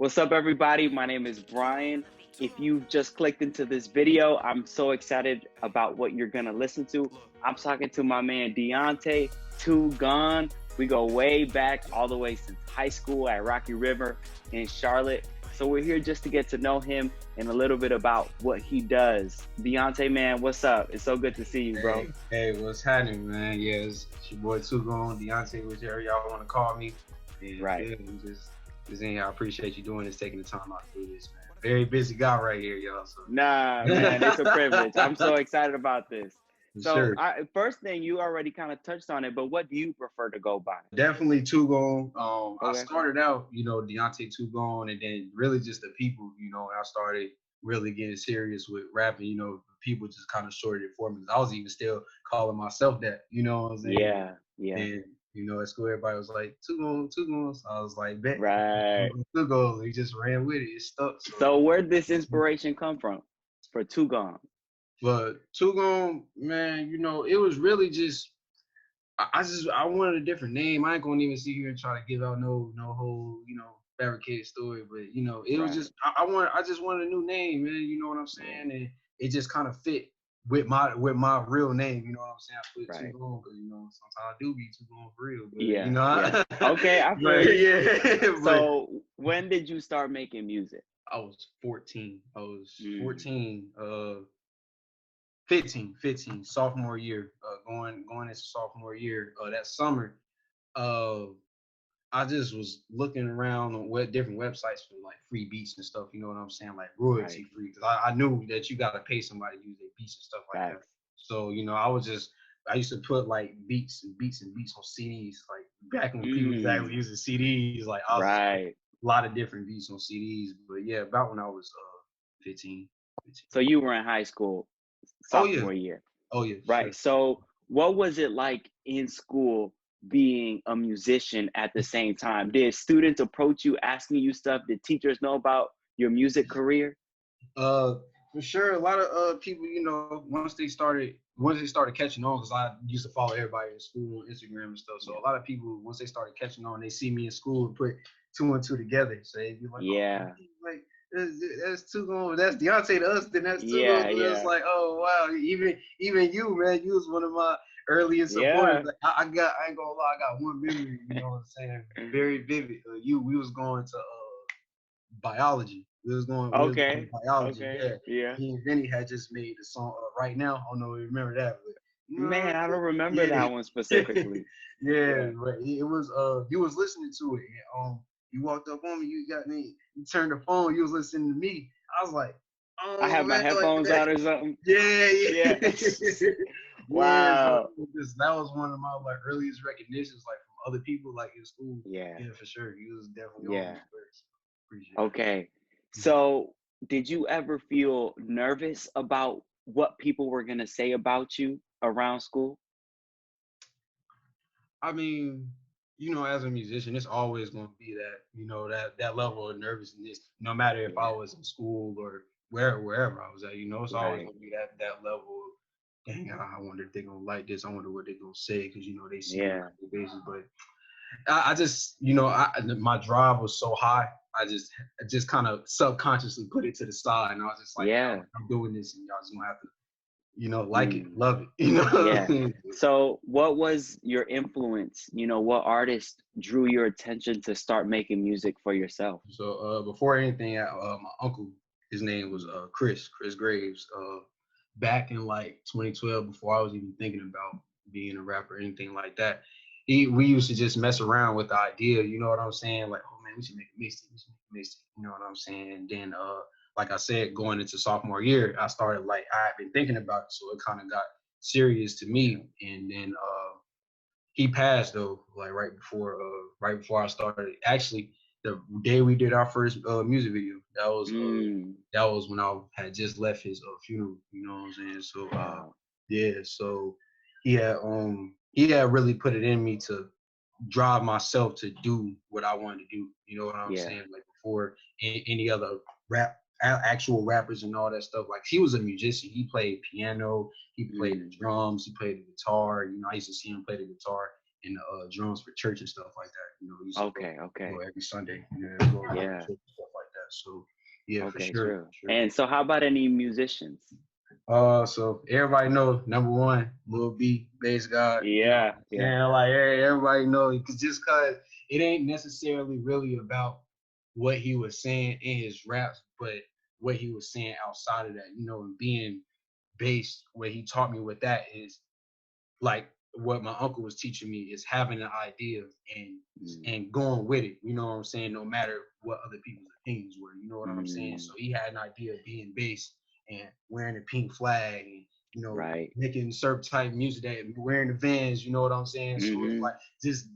What's up, everybody? My name is Bryan. If you just clicked into this video, I'm so excited about what you're gonna listen to. I'm talking to my man Deontay, Two Gone. We go way back, all the way since high school at Rocky River in Charlotte. So we're here just to get to know him and a little bit about what he does. Deontay, man, what's up? It's so good to see you, bro. Hey, what's happening, man? Yeah, it's your boy Two Gone, Deontay, whichever y'all want to call me. And Right. Yeah, just I appreciate you doing this, taking the time out to do this, man. Very busy guy right here, y'all. So. Nah, man, it's a privilege. I'm so excited about this. So, Sure. First thing, you already kind of touched on it, but what do you prefer to go by? Definitely Two Gone. I Okay. started out, Deontay Two Gone, and then really just the people, I started really getting serious with rapping, people just kind of shorted it for me. I was even still calling myself that, you know what I'm saying? Yeah. And, at school, everybody was like, Two Gone, Two Gone. So I was like, bet. Right. Two Gone. We just ran with it. It stuck. So where'd this inspiration come from for Two Gone? But Two Gone, man, it was really just I wanted a different name. I ain't gonna even sit here and try to give out no whole, fabricated story. But it was just I just wanted a new name, man. You know what I'm saying? And it just kind of fit with my real name. You know what I'm saying? I put Two Gone because sometimes I do be Two Gone for real. But, Yeah. Okay, I feel you. Yeah. So when did you start making music? I was 14. I was 14. 15, sophomore year, going into sophomore year. That summer, I just was looking around on different websites for like free beats and stuff. You know what I'm saying, like royalty free. Because I knew that you got to pay somebody to use their beats and stuff like that. So I used to put like beats on CDs. Like back when people was actually using CDs, like I was a lot of different beats on CDs. But yeah, about when I was 15. So you were in high school. Sophomore year. Oh yeah. Right. Sure. So what was it like in school being a musician at the same time? Did students approach you asking you stuff? Did teachers know about your music career? For sure. A lot of people, once they started catching on, because I used to follow everybody in school on Instagram and stuff. So a lot of people, once they started catching on, they see me in school and put two and two together. So they'd be like, like that's Two Gone. That's Deontay to us. Then that's Two Gone. Yeah. It's like, oh wow, even you, man, you was one of my earliest supporters. Like, I ain't gonna lie, I got one memory. You know what I'm saying? Very vivid. We was going to biology. We was going to biology. Okay. Yeah. He and Vinny had just made the song Right Now. I don't know if you remember that, but man, I don't remember that one specifically. Right. It was you was listening to it. And, you walked up on me, you turned the phone, you was listening to me. I was like, oh, I had my headphones out or something. Yeah. Wow. That was one of my like earliest recognitions, like from other people, like in school. Yeah, for sure. He was definitely on me first. Appreciate it. Okay. So did you ever feel nervous about what people were gonna say about you around school? I mean, as a musician, it's always going to be that, that level of nervousness, no matter if I was in school or wherever I was at, it's always going to be that level of, dang, I wonder if they're going to like this. I wonder what they're going to say because, they see me on a basis. But I just, my drive was so high. I just kind of subconsciously put it to the side. And I was just like, I'm doing this and y'all just going to have to, like it, love it, So what was your influence? What artist drew your attention to start making music for yourself? So before anything, my uncle, his name was Chris Graves. Back in like 2012, before I was even thinking about being a rapper or anything like that, we used to just mess around with the idea, you know what I'm saying? Like, oh man, we should make a mixtape, you know what I'm saying? And then like I said, going into sophomore year, I started I had been thinking about it, so it kind of got serious to me. And then he passed though, like right before I started. Actually, the day we did our first music video, that was when I had just left his funeral. You know what I'm saying? So so he had really put it in me to drive myself to do what I wanted to do. You know what I'm saying? Like before any other actual rappers and all that stuff. Like he was a musician. He played piano. He played the drums. He played the guitar. I used to see him play the guitar and the drums for church and stuff like that. He used to go every Sunday. Stuff So yeah, for Okay, sure, true. for sure. And so how about any musicians? So everybody know number one, Lil B, bass God. You know Yeah, what I'm yeah. saying? Like everybody know, cause it ain't necessarily really about what he was saying in his raps, but what he was saying outside of that. You know, and being based, what he taught me with that is like what my uncle was teaching me is having an idea and Mm, and going with it. You know what I'm saying? No matter what other people's opinions were. You know what I'm saying? mm, So he had an idea of being based and wearing a pink flag and right. making certain type of music that wearing the Vans. You know what I'm saying? So it's Mm-hmm. like just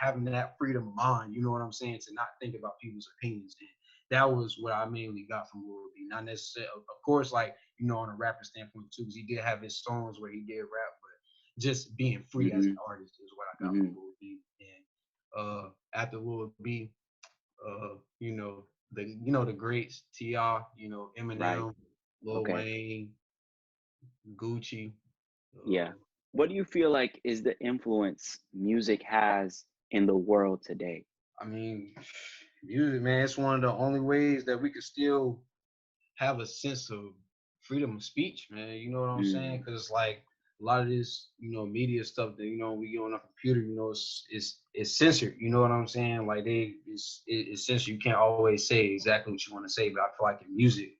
having that freedom of mind. You know what I'm saying? To not think about people's opinions. And that was what I mainly got from Lil B. Not necessarily, of course, like on a rapper standpoint too, because he did have his songs where he did rap, just being free as an Mm-hmm. artist is what I got Mm-hmm. from Lil B. And after Lil B, you know the greats, T.I., Right. Eminem, Lil Okay. Wayne, Gucci. Yeah. Uh, What do you feel like is the influence music has in the world today? I mean, music, man, it's one of the only ways that we could still have a sense of freedom of speech, man. You know what I'm saying? Mm, Because like a lot of this, media stuff that we get on our computer, it's censored. You know what I'm saying? Like it's censored. You can't always say exactly what you want to say. But I feel like in music,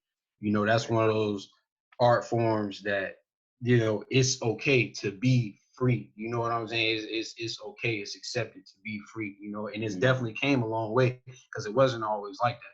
that's right. one of those art forms that it's okay to be free. You know what I'm saying? It's okay. It's accepted to be free. And it's Mm, definitely came a long way because it wasn't always like that.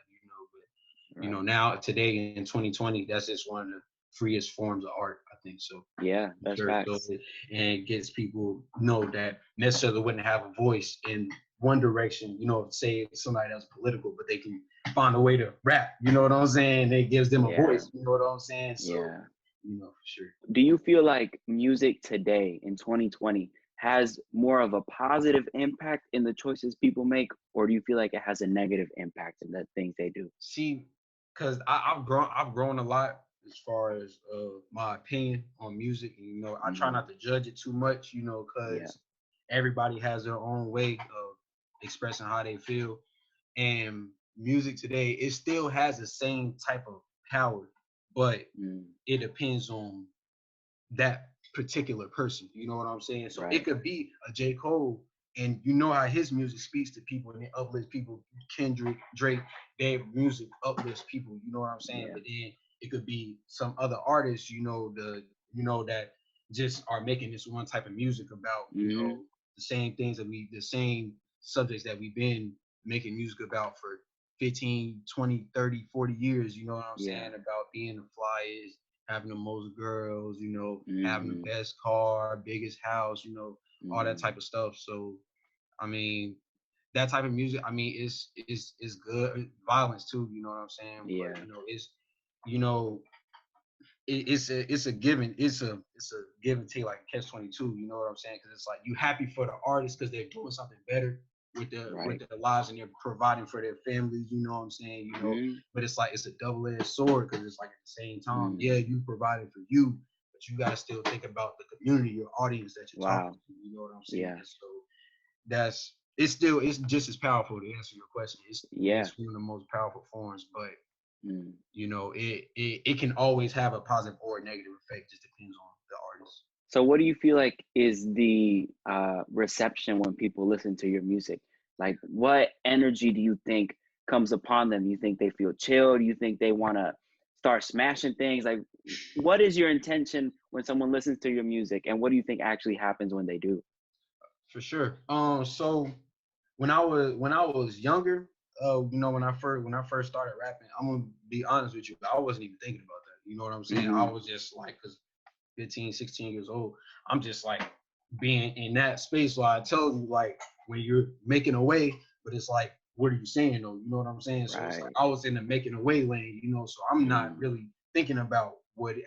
right. Now today in 2020, that's just one of the freest forms of art, I think. So Yeah, that's sure. So facts. and it gets people know that necessarily wouldn't have a voice in one direction, say somebody that's political, but they can find a way to rap. You know what I'm saying? It gives them a Yeah, voice. You know what I'm saying? So, yeah. for sure. Do you feel like music today in 2020 has more of a positive impact in the choices people make, or do you feel like it has a negative impact in the things they do? See, because I've grown a lot as far as my opinion on music. And, I try Mm, not to judge it too much, yeah. because everybody has their own way of expressing how they feel. And music today, it still has the same type of power, but Mm, it depends on that particular person. You know what I'm saying? So it right. could be a J. Cole, and you know how his music speaks to people and it uplifts people. Kendrick, Drake, their music uplifts people. You know what I'm saying? Yeah. But then it could be some other artists, that just are making this one type of music about, Hmm. the same subjects that we've been making music about for 15, 20, 30, 40 years. You know what I'm Yeah. saying? About being the flyest, having the most girls, having the Hmm. best car, biggest house, all that Hmm. type of stuff. So, I mean, that type of music, I mean, is good. Violence too, you know what I'm saying? But Yeah. you know, it's a given it's a give and take, like catch 22. You know what I'm saying? Because it's like you happy for the artists because they're doing something better with Right. their lives and they're providing for their families. You know what I'm saying? Hmm. But it's like it's a double-edged sword because it's like at the same time, yeah, Mm. you providing for you, but you gotta still think about the community, your audience that you're talking Wow. to. You know what I'm saying? Yeah. So it's just as powerful to answer your question. Yeah. It's one of the most powerful forms, but Mm. it can always have a positive or a negative effect. Just depends on the artist. So, what do you feel like is the reception when people listen to your music? Like, what energy do you think comes upon them? You think they feel chill? Do you think they want to start smashing things? Like, what is your intention when someone listens to your music, and what do you think actually happens when they do? For sure. So when I was younger, when I first started rapping, I'm gonna be honest with you, I wasn't even thinking about that. You know what I'm saying? I Hmm. was just like, cause 15, 16 years old, I'm just like being in that space. So I tell you, like, when you're making a way, but it's like, what are you saying though? You know what I'm saying? So it's like Right. I was in the making a way lane, so I'm not Mm. really thinking about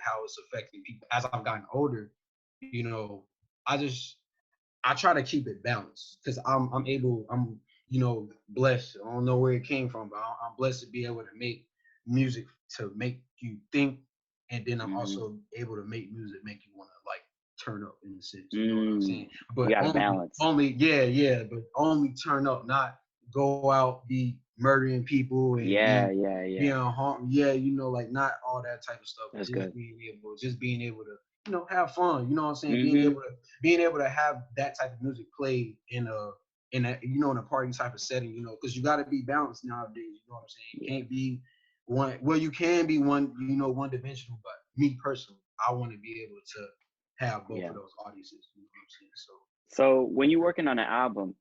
how it's affecting people. As I've gotten older, I just I try to keep it balanced because I'm blessed. I don't know where it came from, but I'm blessed to be able to make music to make you think, and then I'm Hmm. also able to make music make you want to like turn up in a sense. You know what I'm Mm. saying? You But got to only balance. only yeah, but only turn up, not go out, be murdering people and Yeah, being harm. Yeah, you know, like not all that type of stuff. that's Just good. being able to, you know, have fun. You know what I'm saying? Mm-hmm. Being able to have that type of music played in a you know in a party type of setting. You know, because you got to be balanced nowadays. You know what I'm saying? You Yeah. can't be one. Well, you can be one. You know, one dimensional. But me personally, I want to be able to have both Yeah. of those audiences. You know what I'm saying? So. So when you're working on an album,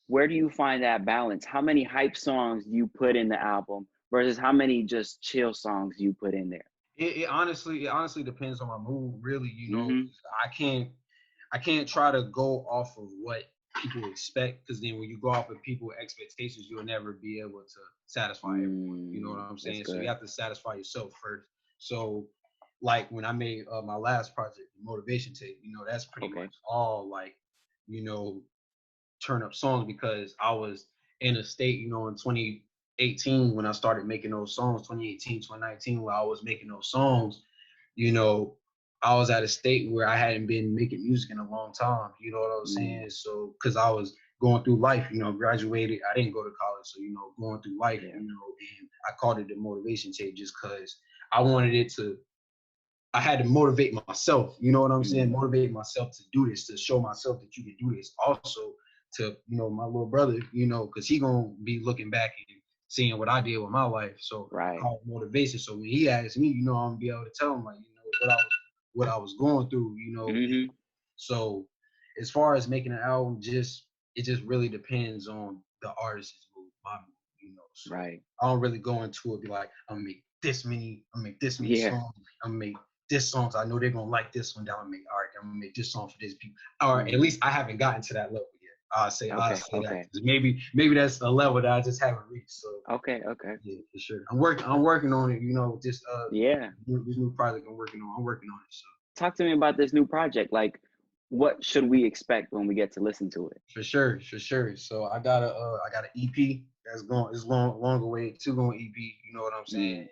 where do you find that balance? How many hype songs do you put in the album versus how many just chill songs you put in there? It honestly depends on my mood. Really, you know, Mm-hmm. I can't try to go off of what people expect because then when you go off of people's expectations, you'll never be able to satisfy everyone. You know what I'm That's saying? So you good. have to satisfy yourself first. So, like when I made my last project, the Motivation Tape, you know, that's pretty Okay. much all like, you know, turn up songs because I was in a state, you know, in 2018 when I started making those songs, 2018, 2019, where I was making those songs, you know, I was at a state where I hadn't been making music in a long time. You know what I'm Mm, saying? So, because I was going through life, you know, graduated, I didn't go to college. So, you know, going through life, yeah. you know, and I called it the motivation tape just because I wanted it to I had to motivate myself. You know what I'm saying? Mm, Motivate myself to do this, to show myself that you can do this. Also, to you know, my little brother, you know, because he gonna be looking back and seeing what I did with my life. So I right. call it motivation. So when he asks me, you know, I'm gonna be able to tell him like, you know, what I was going through, you know. And Mm-hmm. so as far as making an album, it just really depends on the artist's mood, my mood, you know. So Right. I don't really go into it be like, I'm gonna make this many Yeah. songs, I'm gonna make this songs. I know they're gonna like this one. Then I'm gonna make all right. I'm gonna make this song for this people. Or at Mm, least I haven't gotten to that level yet. I'll okay. say that Okay. maybe that's a level that I just haven't reached. So Okay. Okay. yeah, for sure. I'm working on it. You know, just Yeah. this new project I'm working on. I'm working on it. So Talk to me about this new project. Like, what should we expect when we get to listen to it? for sure, for sure. So I got an EP that's going it's long away to going EP. You know what I'm saying? Mm,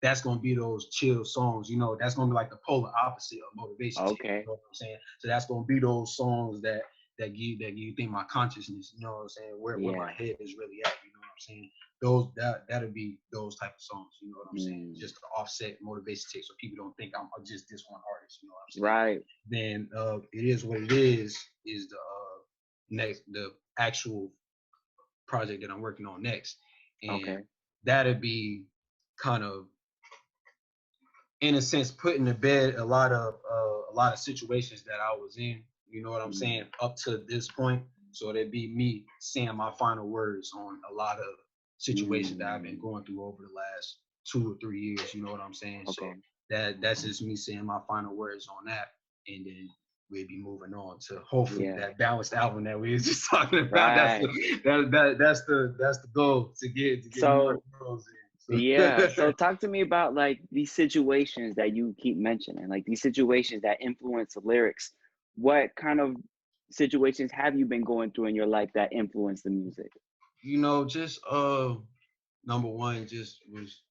That's gonna be those chill songs. You know, that's gonna be like the polar opposite of motivation tape. You okay. know what I'm saying? So that's gonna be those songs that give you think my consciousness. You know what I'm saying? Where my Yeah. head is really at. You know what I'm saying? Those that'll be those type of songs. You know what I'm saying? Mm, Just to offset motivation tape, so people don't think I'm just this one artist. You know what I'm saying? right. Then it is what it is the the actual project that I'm working on next, and Okay. that'd be kind of in a sense putting to bed a lot of situations that I was in. You know what I'm Mm, saying? Up to this point, so that'd be me saying my final words on a lot of situations that I've been mm, going through over the last 2 or 3 years. You know what I'm saying? So okay. that's just me saying my final words on that, and then we'll be moving on to hopefully Yeah. that balanced album that we were just talking about. Right. That's the goal to get more So, girls in. yeah. So So, talk to me about like these situations that you keep mentioning, like these situations that influence the lyrics. What kind of situations have you been going through in your life that influence the music? you know, just number one just was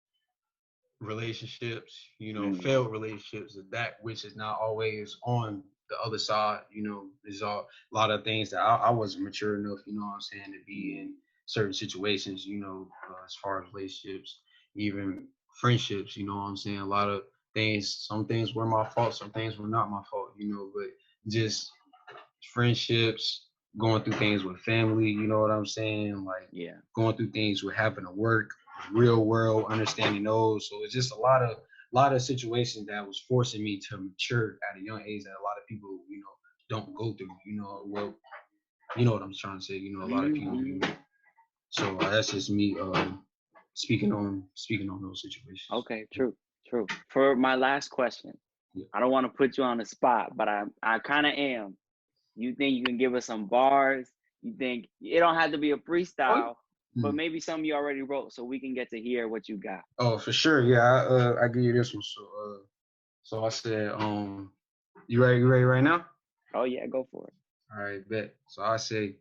relationships, you know, Mm, failed relationships, that which is not always on the other side, you know, there's a lot of things that I wasn't mature enough, you know what I'm saying, to be mm, in certain situations, you know, as far as relationships, even friendships, you know what I'm saying, a lot of things, some things were my fault, some things were not my fault, you know, but just friendships, going through things with family, you know what I'm saying? Like yeah. going through things with having to work, real world, understanding those. So it's just a lot of situations that was forcing me to mature at a young age that a lot of people, you know, don't go through, you know, well, you know what I'm trying to say, you know, a lot of people, Mm-hmm. you know. So that's just me speaking on those situations. Okay. True. True. For my last question, Yeah. I don't want to put you on the spot, but I kind of am. You think you can give us some bars? You think it don't have to be a Oh, freestyle, yeah. but maybe some you already wrote so we can get to hear what you got. Oh, for sure. Yeah, I give you this one. So I said, you ready right now? Oh yeah, go for it. All right, bet. So I say,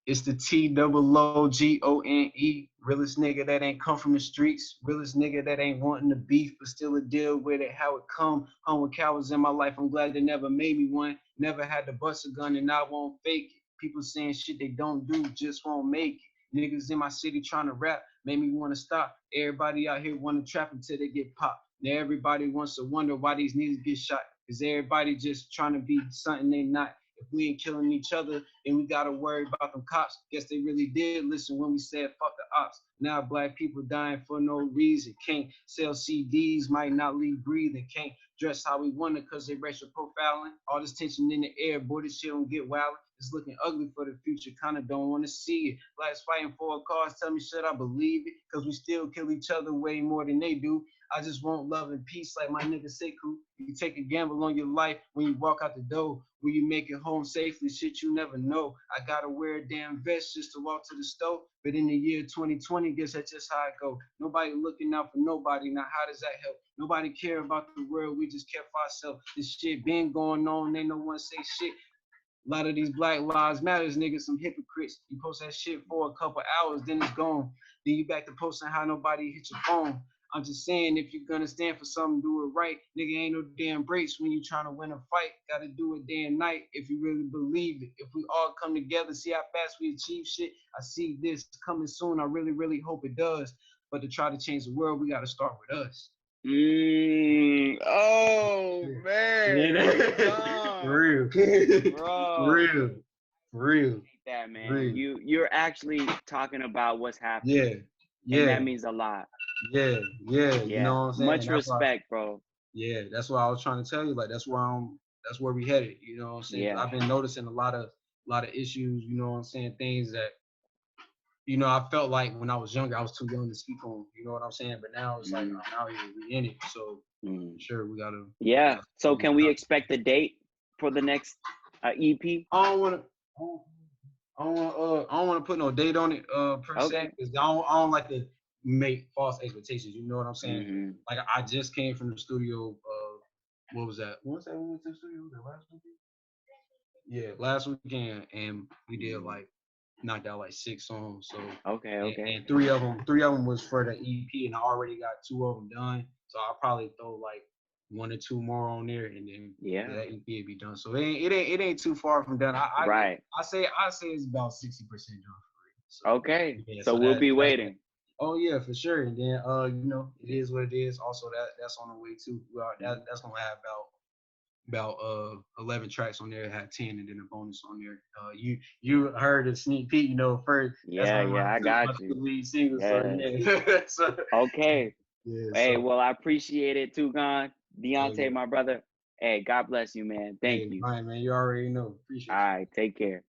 it's the TOOGONE, realest nigga that ain't come from the streets, realest nigga that ain't wanting to beef, but still a deal with it, how it come. Hung with cowards in my life, I'm glad they never made me one. Never had to bust a gun and I won't fake it. People saying shit they don't do, just won't make it. Niggas in my city trying to rap made me want to stop. Everybody out here want to trap until they get popped. Now everybody wants to wonder why these niggas get shot. Cause everybody just trying to be something they not. If we ain't killing each other, then we gotta worry about them cops. Guess they really did listen when we said fuck the ops. Now black people dying for no reason. Can't sell CDs, might not leave breathing. Can't dress how we want it cause they racial profiling. All this tension in the air, boy, this shit don't get wild. It's looking ugly for the future, kinda don't wanna see it. Blacks fighting for a cause, tell me should I believe it? Cause we still kill each other way more than they do. I just want love and peace like my nigga Sekou. You take a gamble on your life when you walk out the door. When you make it home safely, shit you never know. I gotta wear a damn vest just to walk to the store. But in the year 2020, guess that's just how it go. Nobody looking out for nobody. Now how does that help? Nobody care about the world. We just care for ourselves. This shit been going on. Ain't no one say shit. A lot of these Black Lives Matters niggas, some hypocrites. You post that shit for a couple hours, then it's gone. Then you back to posting how nobody hit your phone. I'm just saying, if you're gonna stand for something, do it right. Nigga, ain't no damn breaks when you trying to win a fight. Gotta do it day and night if you really believe it. If we all come together, see how fast we achieve shit. I see this coming soon. I really, really hope it does. But to try to change the world, we gotta start with us. Oh man, For real, bro. for real, for real. That man, Real. you're actually talking about what's happening. Yeah, yeah, and that means a lot. yeah. You know what I'm saying? Much respect, bro. Yeah, that's what I was trying to tell you. Like that's where we headed. You know what I'm saying? Yeah. I've been noticing a lot of issues. You know what I'm saying? Things that I felt like when I was younger, I was too young to speak on. You know what I'm saying? But now it's like I'm out here, we in it. So sure, we gotta. Yeah. So can we expect a date for the next EP? I don't want to put no date on it per se, because I don't like to make false expectations. You know what I'm saying? Like I just came from the studio. What was that? What was that? We went to the studio last weekend. Yeah, last weekend, and we did knocked out 6 songs. So and three of them was for the EP, and I already got 2 of them done. So I'll probably throw 1 or 2 more on there, and then that EP will be done. So it ain't too far from done. I say it's about 60% done for it. So, so we'll be waiting. Oh yeah, for sure. And then it is what it is. Also that's on the way too. Well, that's gonna have about 11 tracks on there. It had 10, and then a bonus on there. You heard a sneak peek, first. I got you. Lead singles, so okay. Yeah, hey, well, I appreciate it too, Gon. Deontay, my brother. Hey, God bless you, man. Thank you. All right, man. You already know. Appreciate it. All right, take care.